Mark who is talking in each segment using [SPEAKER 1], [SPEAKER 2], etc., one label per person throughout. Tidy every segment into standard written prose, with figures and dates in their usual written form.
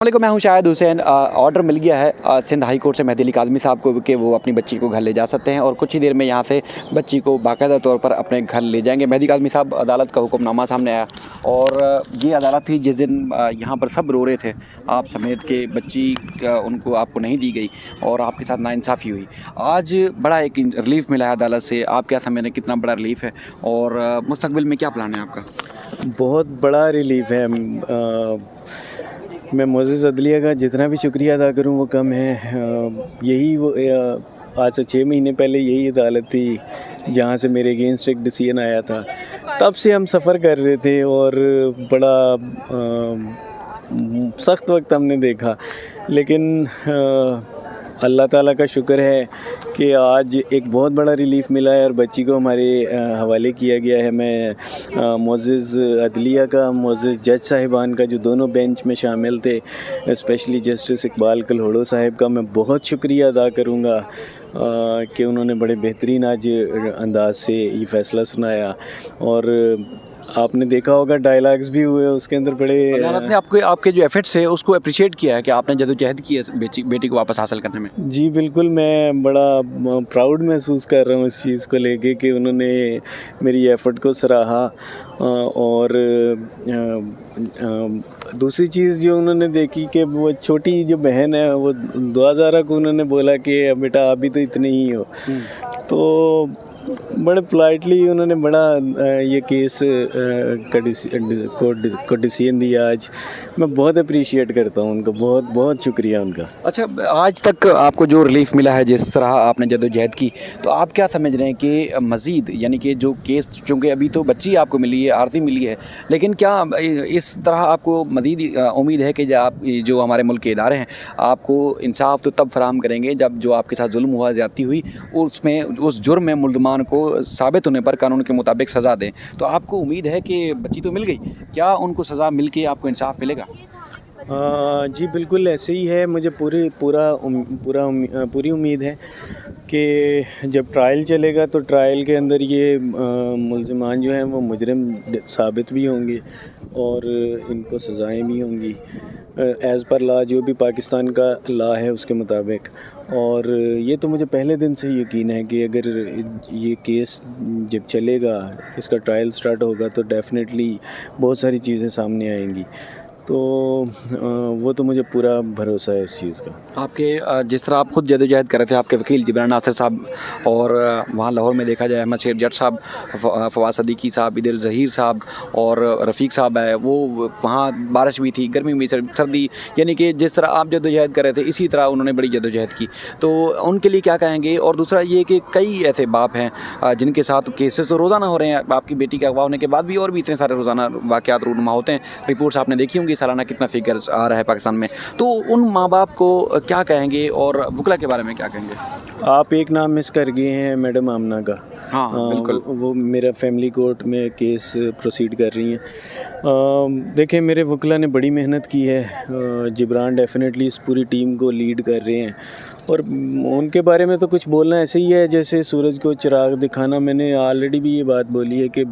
[SPEAKER 1] वालेकुम, मैं हूं शाहिद हुसैन। ऑर्डर मिल गया है सिंध हाई कोर्ट से मेहदी अली काज़मी साहब को कि वो अपनी बच्ची को घर ले जा सकते हैं और कुछ ही देर में यहां से बच्ची को बाकायदा तौर पर अपने घर ले जाएंगे। मेहदी काज़मी साहब, अदालत का हुक्मनामा सामने आया और ये अदालत थी जिस दिन यहां पर सब रो रहे थे, आप समेत के बच्ची उनको आपको नहीं दी गई और आपके साथ नाइंसाफ़ी हुई। आज बड़ा एक रिलीफ़ मिला है अदालत से, आप क्या समझ रहे हैं कितना बड़ा रिलीफ़ है और मुस्तकबिल में क्या प्लान है आपका?
[SPEAKER 2] बहुत बड़ा रिलीफ़ है। मैं मोअज़्ज़ज़ अदलिया का जितना भी शुक्रिया अदा करूं वो कम है। यही वो आज से 6 महीने पहले यही अदालत थी जहां से मेरे अगेंस्ट एक डिसीजन आया था। तब से हम सफ़र कर रहे थे और बड़ा सख्त वक्त हमने देखा, लेकिन अल्लाह ताला का शुक्र है कि आज एक बहुत बड़ा रिलीफ़ मिला है और बच्ची को हमारे हवाले किया गया है। मैं मोअज़्ज़ज़ अदलिया का, मोअज़्ज़ज़ जज साहिबान का जो दोनों बेंच में शामिल थे, स्पेशली जस्टिस इकबाल कलहोड़ो साहब का मैं बहुत शुक्रिया अदा करूँगा कि उन्होंने बड़े बेहतरीन आज अंदाज से ये फ़ैसला सुनाया। और आपने देखा होगा डायलॉग्स भी हुए उसके अंदर बड़े।
[SPEAKER 1] अदालत ने आपके जो एफर्ट्स है उसको अप्रिशिएट किया है कि आपने जदोजहद की है बेटी को वापस हासिल करने में।
[SPEAKER 2] जी बिल्कुल, मैं बड़ा प्राउड महसूस कर रहा हूँ इस चीज़ को लेके कि उन्होंने मेरी एफ़र्ट को सराहा। और दूसरी चीज़ जो उन्होंने देखी कि वो छोटी जो बहन है वो दुआ ज़ारा को उन्होंने बोला कि बेटा अभी तो इतने ही हो, तो बड़े पोलाइटली उन्होंने बड़ा ये केस को डिसीजन दिया। आज मैं बहुत अप्रिशिएट करता हूँ उनका, बहुत बहुत शुक्रिया उनका।
[SPEAKER 1] अच्छा, आज तक आपको जो रिलीफ मिला है, जिस तरह आपने जदोजहद की, तो आप क्या समझ रहे हैं कि मज़ीद यानी कि जो केस, चूँकि अभी तो बच्ची आपको मिली है, आरती मिली है, लेकिन क्या इस तरह आपको मज़ीद उम्मीद है कि आप जो हमारे मुल्क के इदारे हैं आपको इंसाफ तो तब फराहम करेंगे जब जो आपके साथ जुल्म हुआ, ज़्यादती हुई, उसमें उस जुर्म में मुल्ज़मान को साबित होने पर कानून के मुताबिक सज़ा दें? तो आपको उम्मीद है कि बच्ची तो मिल गई, क्या उनको सज़ा मिल के आपको इंसाफ मिलेगा?
[SPEAKER 2] जी बिल्कुल ऐसे ही है। मुझे पूरी उम्मीद है कि जब ट्रायल चलेगा तो ट्रायल के अंदर ये मुल्ज़िमान जो हैं वो मुजरिम साबित भी होंगे और इनको सज़ाएं भी होंगी एज़ पर लॉ, जो भी पाकिस्तान का लॉ है उसके मुताबिक। और ये तो मुझे पहले दिन से यकीन है कि अगर ये केस जब चलेगा, इसका ट्रायल स्टार्ट होगा, तो डेफ़िनेटली बहुत सारी चीज़ें सामने आएंगी। तो वो तो मुझे पूरा भरोसा है इस चीज़ का।
[SPEAKER 1] आपके जिस तरह आप खुद जदोजहद कर रहे थे, आपके वकील जिब्रान नासिर साहब और वहाँ लाहौर में देखा जाए अहमद शेर जट साहब, फवाद सदीकी साहब, इधर ज़हीर साहब और रफ़ीक साहब है, वो वहाँ बारिश भी थी, गर्मी भी, सर्दी, यानी कि जिस तरह आप जदोजहद कर रहे थे इसी तरह उन्होंने बड़ी जदोजहद की, तो उनके लिए क्या कहेंगे? और दूसरा ये कि कई ऐसे बाप हैं जिनके साथ केसेस तो रोज़ाना हो रहे हैं, आपकी बेटी का अगवा होने के बाद भी और भी इतने सारे रोज़ाना वाक़यात रूनुमा होते हैं, रिपोर्ट्स आपने देखी होंगी सालाना कितना फिगर आ रहा है पाकिस्तान में, तो उन माँ बाप को क्या कहेंगे और वकला के बारे में क्या कहेंगे?
[SPEAKER 2] आप एक नाम मिस कर गए हैं, मैडम आमना का।
[SPEAKER 1] हाँ बिल्कुल,
[SPEAKER 2] वो मेरा फैमिली कोर्ट में केस प्रोसीड कर रही हैं। देखें, मेरे वकला ने बड़ी मेहनत की है। जिब्रान डेफिनेटली इस पूरी टीम को लीड कर रहे हैं और उनके बारे में तो कुछ बोलना ऐसे ही है जैसे सूरज को चिराग दिखाना। मैंने ऑलरेडी भी ये बात बोली है कि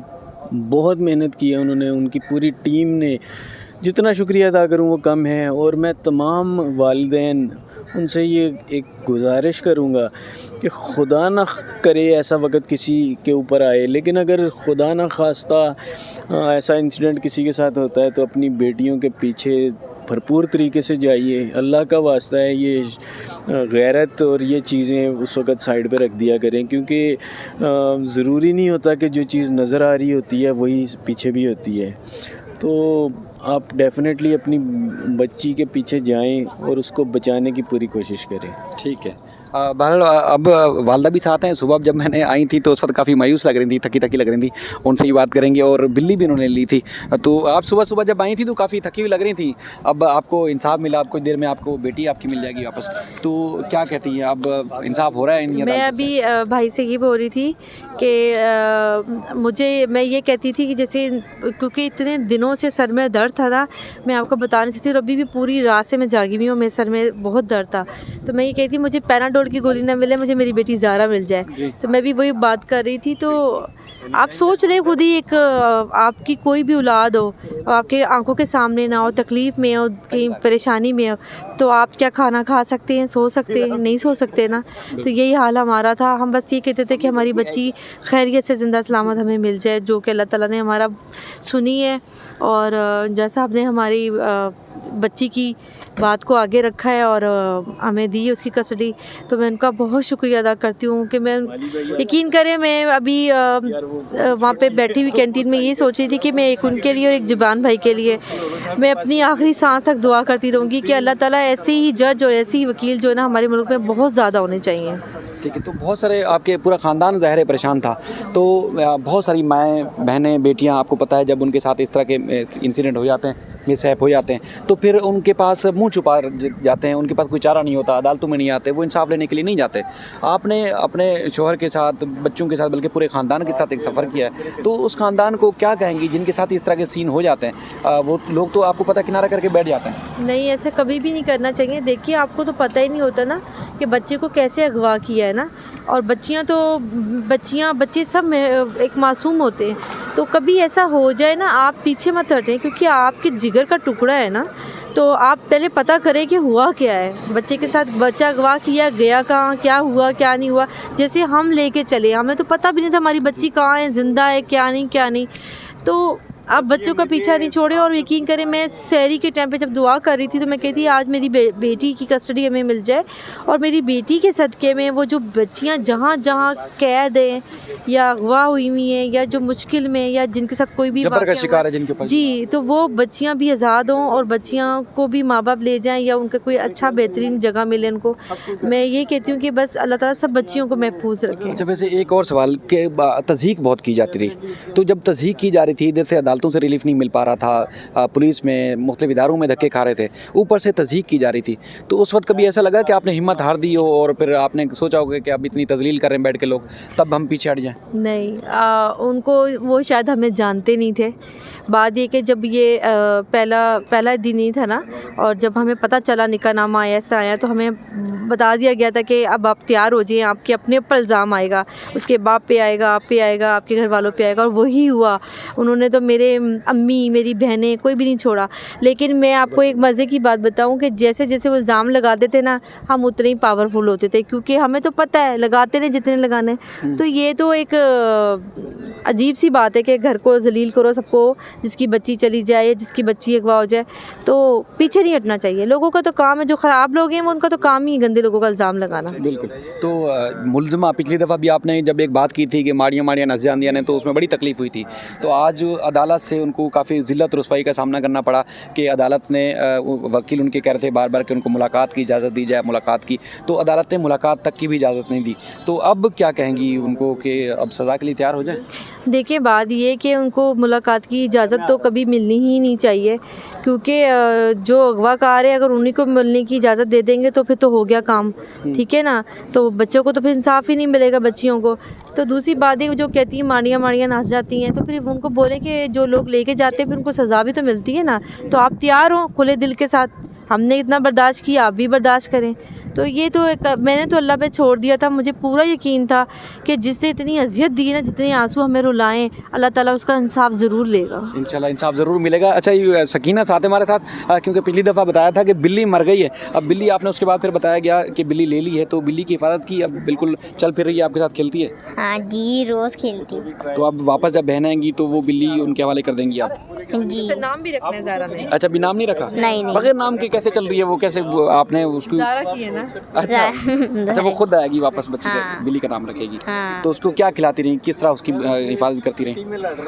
[SPEAKER 2] बहुत मेहनत की है उन्होंने, उनकी पूरी टीम ने। जितना शुक्रिया अदा करूँ वो कम है। और मैं तमाम वालिदैन उनसे ये एक गुजारिश करूँगा कि खुदा न करे ऐसा वक़्त किसी के ऊपर आए, लेकिन अगर खुदा न खास्ता ऐसा इंसिडेंट किसी के साथ होता है तो अपनी बेटियों के पीछे भरपूर तरीके से जाइए। अल्लाह का वास्ता है, ये गैरत और ये चीज़ें उस वक़्त साइड पे रख दिया करें, क्योंकि ज़रूरी नहीं होता कि जो चीज़ नज़र आ रही होती है वही पीछे भी होती है। तो आप डेफ़िनेटली अपनी बच्ची के पीछे जाएं और उसको बचाने की पूरी कोशिश करें।
[SPEAKER 1] ठीक है। बहरहाल अब वालदा भी साथ हैं। सुबह जब मैंने आई थी तो उस वक्त काफ़ी मायूस लग रही थी, थकी थकी लग रही थी, उनसे ही बात करेंगे। और बिल्ली भी उन्होंने ली थी, तो आप सुबह जब आई थी तो काफ़ी थकी हुई लग रही थी। अब आपको इंसाफ मिला, अब कुछ देर में आपको बेटी आपकी मिल जाएगी वापस, तो क्या कहती हैं? अब इंसाफ हो रहा है?
[SPEAKER 3] मैं अभी भाई से ये बोल रही थी कि मुझे, मैं ये कहती थी कि जैसे, क्योंकि इतने दिनों से सर में दर्द था ना, मैं आपको बता नहीं सकती, और अभी भी पूरी रात से मैं जागी हुई हूँ, मेरे सर में बहुत दर्द था। तो मैं ये कहती मुझे पैनाडोल की गोली ना मिले, मुझे मेरी बेटी ज़ारा मिल जाए। तो मैं भी वही बात कर रही थी। तो आप सोच लें खुद ही, एक आपकी कोई भी औलाद हो, आपके आंखों के सामने ना हो, तकलीफ़ में हो, कहीं परेशानी में हो, तो आप क्या खाना खा सकते हैं, सो सकते हैं? नहीं सो सकते ना। तो यही हाल हमारा था। हम बस ये कहते थे कि हमारी बच्ची खैरियत से ज़िंदा सलामत हमें मिल जाए, जो कि अल्लाह ताला ने हमारा सुनी है। और जैसा आपने हमारी बच्ची की बात को आगे रखा है और हमें दी उसकी कस्टडी, तो मैं उनका बहुत शुक्रिया अदा करती हूँ। कि मैं, यकीन करें, मैं अभी वहाँ पे बैठी हुई कैंटीन में ये सोच रही थी कि मैं एक उनके लिए और एक ज़ुबान भाई के लिए मैं अपनी आखिरी सांस तक दुआ करती रहूँगी कि अल्लाह ताला ऐसे ही जज और ऐसे ही वकील जो है ना हमारे मुल्क में बहुत ज़्यादा होने चाहिए।
[SPEAKER 1] ठीक है। तो बहुत सारे आपके पूरा ख़ानदान ज़ाहिर परेशान था, तो बहुत सारी माएँ, बहनें, बेटियाँ, आपको पता है जब उनके साथ इस तरह के इंसिडेंट हो जाते हैं, मिसहैप हो जाते हैं, तो फिर उनके पास मुंह छुपा जाते हैं, उनके पास कोई चारा नहीं होता, अदालतों में नहीं आते, वो इंसाफ लेने के लिए नहीं जाते। आपने अपने शौहर के साथ, बच्चों के साथ, बल्कि पूरे ख़ानदान के साथ एक सफ़र किया है, तो उस ख़ानदान को क्या कहेंगी जिनके साथ इस तरह के सीन हो जाते हैं? वो लोग तो आपको पता किनारा करके बैठ जाते हैं।
[SPEAKER 3] नहीं, ऐसा कभी भी नहीं करना चाहिए। देखिए, आपको तो पता ही नहीं होता ना कि बच्चे को कैसे अगवा किया है ना, और बच्चे सब एक मासूम होते हैं। तो कभी ऐसा हो जाए ना, आप पीछे मत हटें, क्योंकि आपके जिगर का टुकड़ा है ना, तो आप पहले पता करें कि हुआ क्या है बच्चे के साथ। बच्चा अगवा किया, गया कहाँ, क्या हुआ, क्या नहीं हुआ। जैसे हम लेके चले, हमें तो पता भी नहीं था हमारी बच्ची कहाँ है, ज़िंदा है, क्या नहीं। तो आप बच्चों का पीछा नहीं छोड़े। और यकीन करें, मैं सहरी के टाइम पे जब दुआ कर रही थी, तो मैं कहती आज मेरी बेटी की कस्टडी हमें मिल जाए, और मेरी बेटी के सदक़े में वो जो बच्चियां जहाँ जहाँ कैद हैं या अगवा हुई हैं, या जो मुश्किल में, या जिनके साथ कोई भी
[SPEAKER 1] जबर का शिकार है जिनके ऊपर,
[SPEAKER 3] जी, तो वो बच्चियां भी आज़ाद हों, और बच्चियां को भी माँ बाप ले जाएं, या उनका कोई अच्छा बेहतरीन जगह मिले उनको। मैं ये कहती हूँ कि बस अल्लाह ताला सब बच्चियों को महफूज रखे।
[SPEAKER 1] अच्छा, वैसे एक और सवाल के तज़हीक बहुत की जाती रही, तो जब तज़हीक की जा रही थी, इधर से अदालतों से रिलीफ नहीं मिल पा रहा था, पुलिस में, मुख्तलिफ इदारों में धक्के खा रहे थे, ऊपर से तज़हीक की जा रही थी, तो उस वक्त कभी ऐसा लगा कि आपने हिम्मत हार दी हो और फिर आपने सोचा होगा कि अब इतनी तज़लील कर रहे हैं बैठ के लोग, तब हम पीछे हट जाएं?
[SPEAKER 3] नहीं, उनको, वो शायद हमें जानते नहीं थे। बात ये कि जब ये पहला दिन ही था ना, और जब हमें पता चला निकाहनामा ऐसा आया, तो हमें बता दिया गया था कि अब आप तैयार हो जाइए, आपके अपने ऊपर इल्ज़ाम आएगा, उसके बाप पे आएगा, आप पे आएगा, आपके घर वालों पे आएगा। और वही हुआ। उन्होंने तो मेरे अम्मी, मेरी बहनें, कोई भी नहीं छोड़ा। लेकिन मैं आपको एक मज़े की बात बताऊं कि जैसे जैसे वो इल्ज़ाम लगाते थे ना, हम उतने ही पावरफुल होते थे, क्योंकि हमें तो पता है लगाते नहीं जितने लगाने। तो ये तो एक अजीब सी बात है कि घर को जलील करो सबको, जिसकी बच्ची चली जाए, जिसकी बच्ची अगवा हो जाए, तो पीछे नहीं हटना चाहिए। लोगों का तो काम है, जो ख़राब लोग हैं वो, उनका तो काम ही गंदे लोगों का इल्ज़ाम लगाना।
[SPEAKER 1] बिल्कुल। तो मुलज़िमा, पिछली दफ़ा भी आपने जब एक बात की थी कि माड़ियाँ नज़र आंदियाँ ने, तो उसमें बड़ी तकलीफ़ हुई थी, तो आज अदालत से उनको काफ़ी ज़िल्लत रुसवाई का सामना करना पड़ा कि अदालत ने, वकील उनके कह रहे थे बार बार कि उनको मुलाकात की इजाज़त दी जाए, मुलाकात की, तो अदालत ने मुलाकात तक की भी इजाज़त नहीं दी। तो अब क्या कहेंगी उनको कि अब सज़ा के लिए तैयार हो जाए?
[SPEAKER 3] देखिए, बात ये कि उनको मुलाकात की इजाज़त तो कभी मिलनी ही नहीं चाहिए, क्योंकि जो अगवाकार है, अगर उन्हीं को मिलने की इजाज़त दे देंगे तो फिर तो हो गया काम, ठीक है ना। तो बच्चों को तो फिर इंसाफ ही नहीं मिलेगा, बच्चियों को। तो दूसरी बात है, जो कहती हैं माड़ियाँ नाच जाती हैं, तो फिर उनको बोले कि जो लोग लेके जाते हैं फिर उनको सज़ा भी तो मिलती है ना। तो आप तैयार हो खुले दिल के साथ, हमने इतना बर्दाश्त किया, आप भी बर्दाश्त करें। तो ये तो एक, मैंने तो अल्लाह पे छोड़ दिया था। मुझे पूरा यकीन था कि जिससे इतनी अजियत दी ना, जितने आंसू हमें रुलाएं, अल्लाह ताला उसका इंसाफ ज़रूर लेगा।
[SPEAKER 1] इंशाल्लाह इंसाफ ज़रूर मिलेगा। अच्छा, ये सकीना साथ हमारे साथ, क्योंकि पिछली दफ़ा बताया था कि बिल्ली मर गई है, अब बिल्ली आपने उसके बाद फिर बताया गया कि बिल्ली ले ली है, तो बिल्ली की हिफाजत की, अब बिल्कुल चल फिर रही है, आपके साथ खेलती है?
[SPEAKER 4] हाँ जी, रोज़ खेलती हूँ।
[SPEAKER 1] तो अब वापस जब बहन आएंगी तो वो बिल्ली उनके हवाले कर देंगी आप?
[SPEAKER 4] जी।
[SPEAKER 3] नाम भी रखना है ज़ारा ने।
[SPEAKER 1] अच्छा, भी नाम नहीं रखा?
[SPEAKER 4] नहीं।
[SPEAKER 1] बगैर नाम के कैसे चल रही है वो? कैसे आपने उसको?
[SPEAKER 3] ज़ारा की है ना।
[SPEAKER 1] अच्छा अच्छा, वो खुद आएगी वापस, बच्ची का
[SPEAKER 4] हाँ।
[SPEAKER 1] बिल्ली का नाम रखेगी।
[SPEAKER 4] हाँ।
[SPEAKER 1] तो उसको क्या खिलाती रही, किस तरह उसकी हिफाजत करती रही?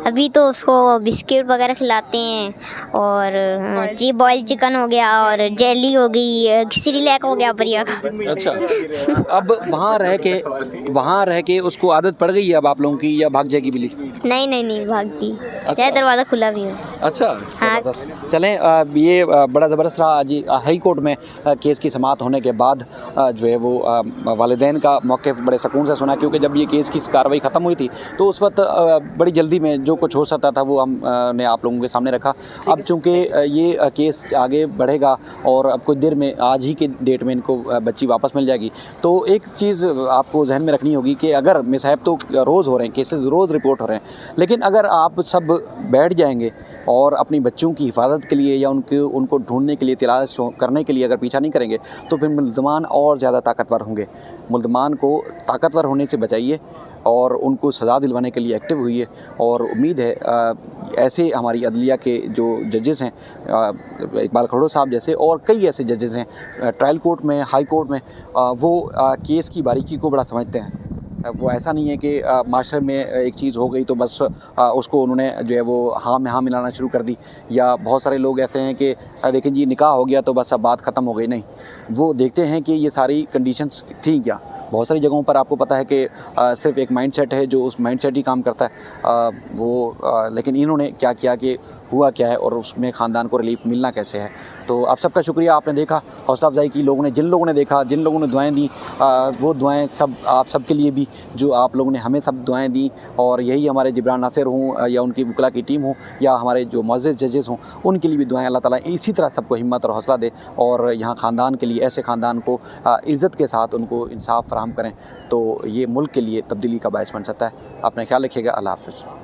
[SPEAKER 4] अभी तो उसको बिस्किट वगैरह खिलाते हैं, और जी बॉयल चिकन हो गया, और जेली हो गई, सिरिलैक हो गया बढ़िया का।
[SPEAKER 1] अच्छा, अब वहाँ रह के उसको आदत पड़ गई है अब आप लोगों की, या भाग जाएगी बिल्ली?
[SPEAKER 4] नहीं भागती,
[SPEAKER 1] अच्छा।
[SPEAKER 4] चाहे दरवाज़ा खुला भी हो।
[SPEAKER 1] अच्छा,
[SPEAKER 4] हाँ।
[SPEAKER 1] ज़बरदस्त। चलें, ये बड़ा ज़बरदस्त रहा आज जी हाई कोर्ट में केस की समाअत होने के बाद जो है वो वालिदैन का मौक़िफ़ बड़े सुकून से सुना, क्योंकि जब ये केस की कार्रवाई ख़त्म हुई थी तो उस वक्त बड़ी जल्दी में जो कुछ हो सकता था वो हम ने आप लोगों के सामने रखा। अब चूँकि ये केस आगे बढ़ेगा और अब कुछ देर में आज ही के डेट में इनको बच्ची वापस मिल जाएगी, तो एक चीज़ आपको जहन में रखनी होगी कि अगर मिसहैप तो रोज़ हो रहे हैं, केसेस रोज़ रिपोर्ट हो रहे हैं, लेकिन अगर आप सब बैठ जाएंगे और अपनी बच्चों की हिफाजत के लिए या उनको ढूंढने के लिए, तलाश करने के लिए अगर पीछा नहीं करेंगे तो फिर मुल्ज़मान और ज़्यादा ताकतवर होंगे। मुल्ज़मान को ताकतवर होने से बचाइए और उनको सज़ा दिलवाने के लिए एक्टिव हुई है। और उम्मीद है ऐसे हमारी अदलिया के जो जजेस हैं, इकबाल खड़ो साहब जैसे और कई ऐसे जजेस हैं ट्रायल कोर्ट में, हाई कोर्ट में, वो केस की बारीकी को बड़ा समझते हैं। वो ऐसा नहीं है कि माशरे में एक चीज़ हो गई तो बस उसको उन्होंने जो है वो हाँ में हाँ मिलाना शुरू कर दी, या बहुत सारे लोग ऐसे हैं कि देखें जी निकाह हो गया तो बस अब बात ख़त्म हो गई। नहीं, वो देखते हैं कि ये सारी कंडीशंस थी क्या। बहुत सारी जगहों पर आपको पता है कि सिर्फ एक माइंडसेट है जो उस माइंडसेट ही काम करता है, लेकिन इन्होंने क्या किया कि हुआ क्या है और उसमें ख़ानदान को रिलीफ मिलना कैसे है। तो आप सबका शुक्रिया, आपने देखा, हौसला अफजाई की लोगों ने, जिन लोगों ने देखा, जिन लोगों ने दुआएं दी, वो दुआएं सब आप सब के लिए भी जो आप लोगों ने हमें सब दुआएं दी। और यही हमारे जिब्रान नासिर हों या उनकी वकला की टीम हो या हमारे जो मुअज़्ज़िज़ जजेस हों, उनके लिए भी दुआएं अल्लाह ताला इसी तरह सबको हिम्मत और हौसला दे और यहाँ ख़ानदान के लिए, ऐसे ख़ानदान को इज़्ज़त के साथ उनको इंसाफ फराहम करें, तो ये मुल्क के लिए तब्दीली का बायस बन सकता है। अपना ख्याल रखिएगा। अल्लाह हाफ़िज़।